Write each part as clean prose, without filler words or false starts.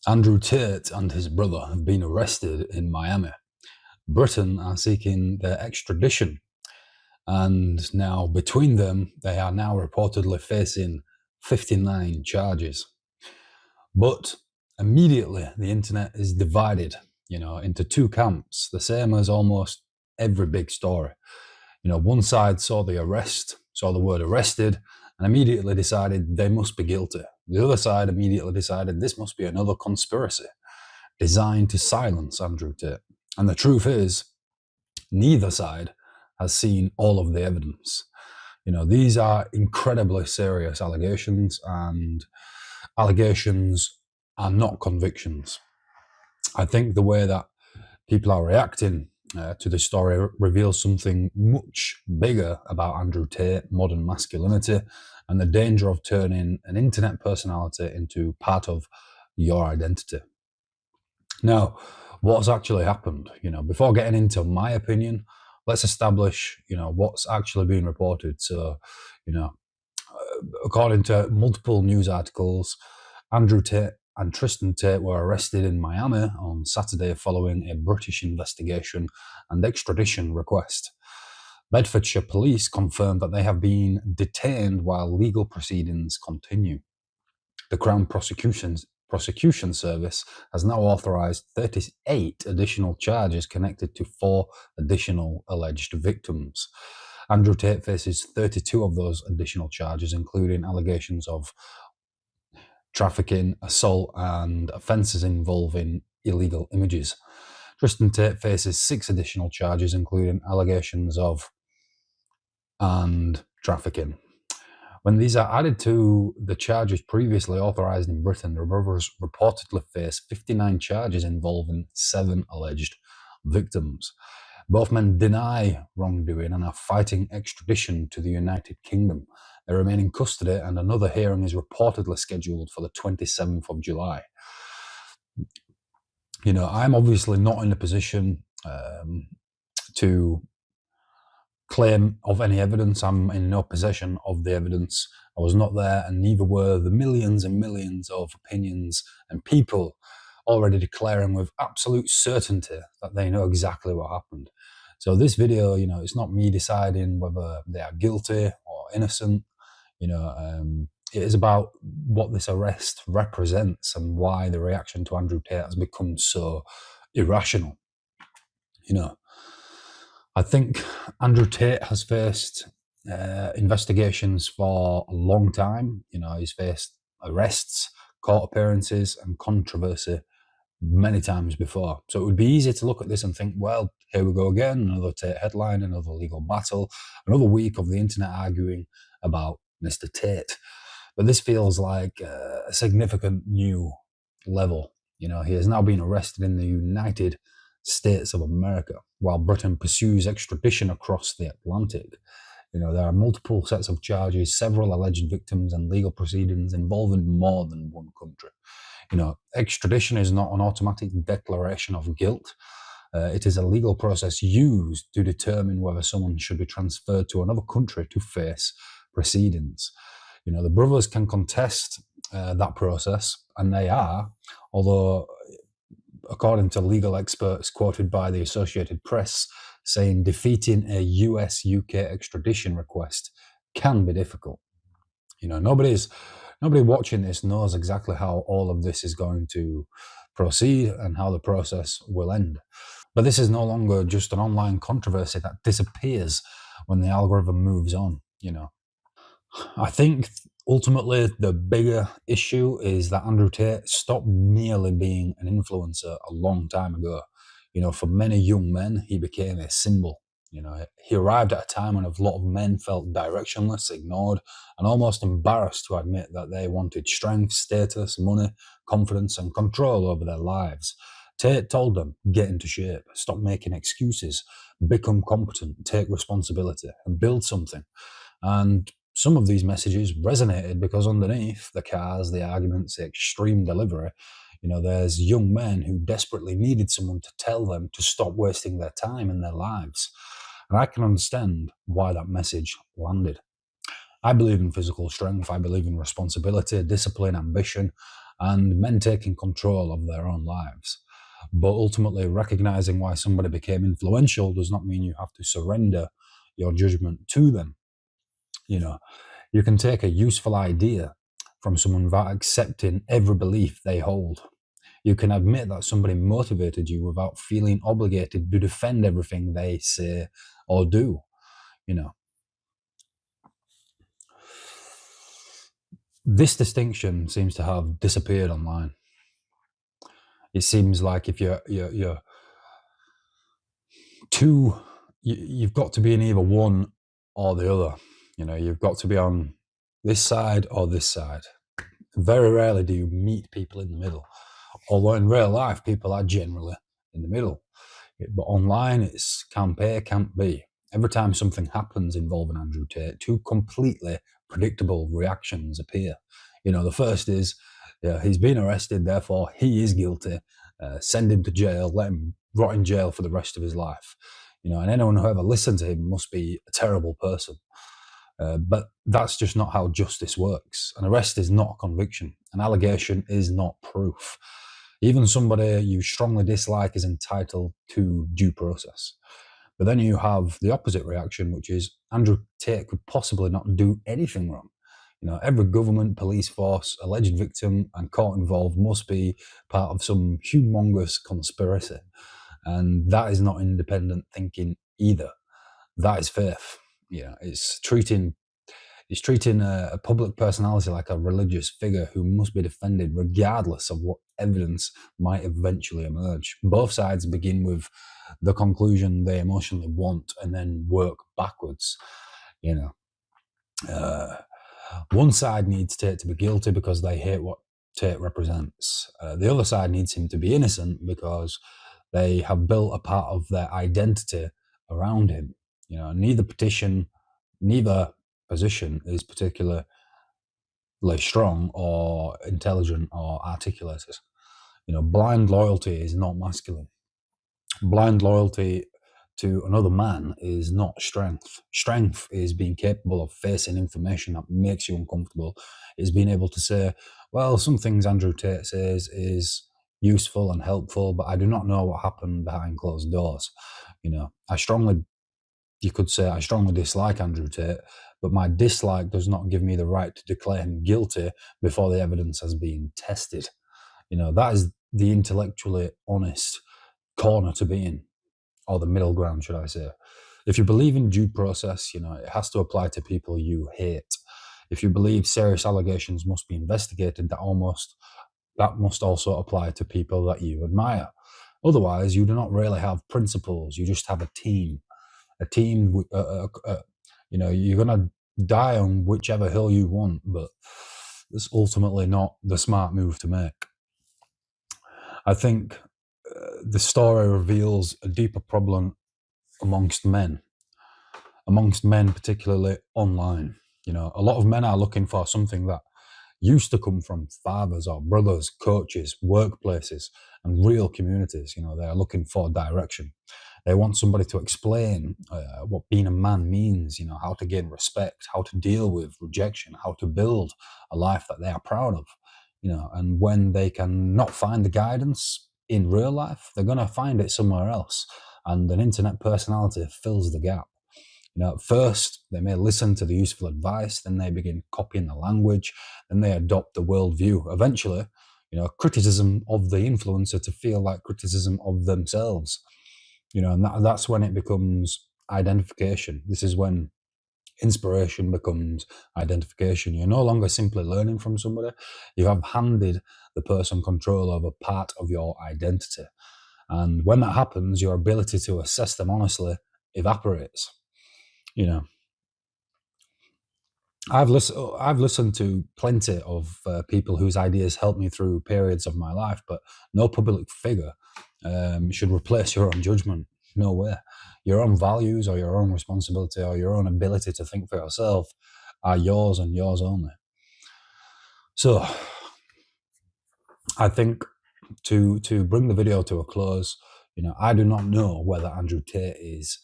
Andrew Tate and his brother have been arrested in Miami. Britain are seeking their extradition, and now between them, they are now reportedly facing 59 charges. But immediately, the internet is divided, into two camps, the same as almost every big story. One side saw the arrest, saw the word arrested, and immediately decided they must be guilty. The other side immediately decided this must be another conspiracy designed to silence Andrew Tate. And the truth is, neither side has seen all of the evidence. These are incredibly serious allegations, and allegations are not convictions. I think the way that people are reacting to the story reveals something much bigger about Andrew Tate, modern masculinity, and the danger of turning an internet personality into part of your identity. Now, what's actually happened? Before getting into my opinion, let's establish, what's actually being reported. So, according to multiple news articles, Andrew Tate and Tristan Tate were arrested in Miami on Saturday following a British investigation and extradition request. Bedfordshire police confirmed that they have been detained while legal proceedings continue. The Crown Prosecution Service has now authorised 38 additional charges connected to 4 additional alleged victims. Andrew Tate faces 32 of those additional charges, including allegations of trafficking, assault, and offences involving illegal images. Tristan Tate faces 6 additional charges, including allegations of and trafficking. When these are added to the charges previously authorised in Britain, the brothers reportedly face 59 charges involving 7 alleged victims. Both men deny wrongdoing and are fighting extradition to the United Kingdom. They remain in custody, and another hearing is reportedly scheduled for the 27th of July. I'm obviously not in a position to claim of any evidence. I'm in no possession of the evidence. I was not there, and neither were the millions and millions of opinions and people already declaring with absolute certainty that they know exactly what happened. So this video, it's not me deciding whether they are guilty or innocent. It is about what this arrest represents and why the reaction to Andrew Tate has become so irrational. I think Andrew Tate has faced investigations for a long time. He's faced arrests, court appearances, and controversy many times before. So it would be easy to look at this and think, well, here we go again, another Tate headline, another legal battle, another week of the internet arguing about Mr. Tate. But this feels like a significant new level. He has now been arrested in the United States of America while Britain pursues extradition across the Atlantic. There are multiple sets of charges, several alleged victims, and legal proceedings involving more than one country. Extradition is not an automatic declaration of guilt. It is a legal process used to determine whether someone should be transferred to another country to face proceedings. The brothers can contest that process, and they are, although according to legal experts quoted by the Associated Press, saying defeating a US-UK extradition request can be difficult. Nobody watching this knows exactly how all of this is going to proceed and how the process will end. But this is no longer just an online controversy that disappears when the algorithm moves on. I think ultimately the bigger issue is that Andrew Tate stopped merely being an influencer a long time ago. For many young men, he became a symbol. He arrived at a time when a lot of men felt directionless, ignored, and almost embarrassed to admit that they wanted strength, status, money, confidence, and control over their lives. Tate told them, get into shape, stop making excuses, become competent, take responsibility, and build something. And some of these messages resonated because underneath the cars, the arguments, the extreme delivery, there's young men who desperately needed someone to tell them to stop wasting their time and their lives. And I can understand why that message landed. I believe in physical strength. I believe in responsibility, discipline, ambition. and men taking control of their own lives. But ultimately, recognizing why somebody became influential does not mean you have to surrender your judgment to them. You can take a useful idea from someone without accepting every belief they hold. You can admit that somebody motivated you without feeling obligated to defend everything they say or do. This distinction seems to have disappeared online. It seems like if you're two, you've got to be in either one or the other. You've got to be on this side or this side. Very rarely do you meet people in the middle, although in real life people are generally in the middle. But online it's can't pay, can't be. Every time something happens involving Andrew Tate, two completely predictable reactions appear. The first is, he's been arrested, therefore he is guilty. Send him to jail, let him rot in jail for the rest of his life. And anyone who ever listened to him must be a terrible person. But that's just not how justice works. An arrest is not a conviction. An allegation is not proof. Even somebody you strongly dislike is entitled to due process. But then you have the opposite reaction, which is Andrew Tate could possibly not do anything wrong. Every government, police force, alleged victim, and court involved must be part of some humongous conspiracy. And that is not independent thinking either. That is faith. It's treating a public personality like a religious figure who must be defended regardless of what evidence might eventually emerge. Both sides begin with the conclusion they emotionally want and then work backwards. One side needs Tate to be guilty because they hate what Tate represents. The other side needs him to be innocent because they have built a part of their identity around him. Neither position is particularly strong or intelligent or articulated. Blind loyalty is not masculine. Blind loyalty to another man is not strength. Strength is being capable of facing information that makes you uncomfortable. Is being able to say, well, some things Andrew Tate says is useful and helpful, but I do not know what happened behind closed doors. You could say I strongly dislike Andrew Tate, but my dislike does not give me the right to declare him guilty before the evidence has been tested. That is the intellectually honest corner to be in, or the middle ground, should I say. If you believe in due process, it has to apply to people you hate. If you believe serious allegations must be investigated, that must also apply to people that you admire. Otherwise, you do not really have principles. You just have a team. A team, you're going to die on whichever hill you want, but it's ultimately not the smart move to make. I think the story reveals a deeper problem amongst men, particularly online. A lot of men are looking for something that used to come from fathers or brothers, coaches, workplaces, and real communities. They are looking for direction. They want somebody to explain what being a man means, how to gain respect, how to deal with rejection, how to build a life that they are proud of. And when they can not find the guidance in real life, they're going to find it somewhere else. And an internet personality fills the gap. At first, they may listen to the useful advice, then they begin copying the language, then they adopt the worldview. Eventually, criticism of the influencer to feel like criticism of themselves. And that's when it becomes identification. This is when inspiration becomes identification. You're no longer simply learning from somebody. You have handed the person control over part of your identity. And when that happens, your ability to assess them honestly evaporates. I've listened to plenty of people whose ideas helped me through periods of my life, but no public figure should replace your own judgment. No way. Your own values or your own responsibility or your own ability to think for yourself are yours and yours only. So I think to bring the video to a close, I do not know whether Andrew Tate is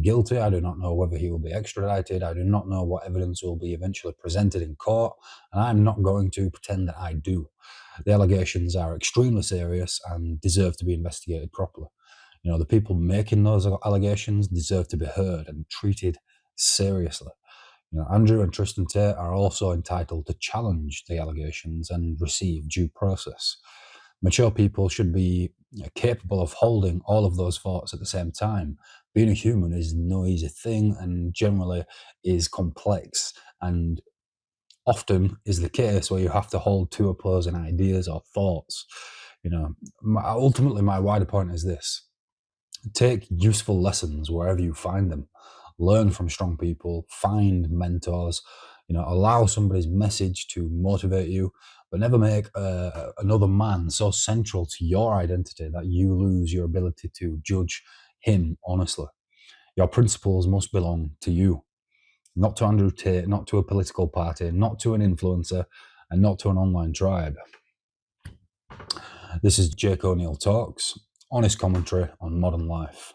guilty. I do not know whether he will be extradited. I do not know what evidence will be eventually presented in court, and I'm not going to pretend that I do. The allegations are extremely serious and deserve to be investigated properly. You know, the people making those allegations deserve to be heard and treated seriously. You know, Andrew and Tristan Tate are also entitled to challenge the allegations and receive due process. Mature people should be capable of holding all of those thoughts at the same time. Being a human is no easy thing and generally is complex, and often is the case where you have to hold two opposing ideas or thoughts. You know, ultimately, my wider point is this: take useful lessons wherever you find them. Learn from strong people, find mentors, you know, allow somebody's message to motivate you, but never make another man so central to your identity that you lose your ability to judge him honestly. Your principles must belong to you, not to Andrew Tate, not to a political party, not to an influencer, and not to an online tribe. This is Jake O'Neill Talks, honest commentary on modern life.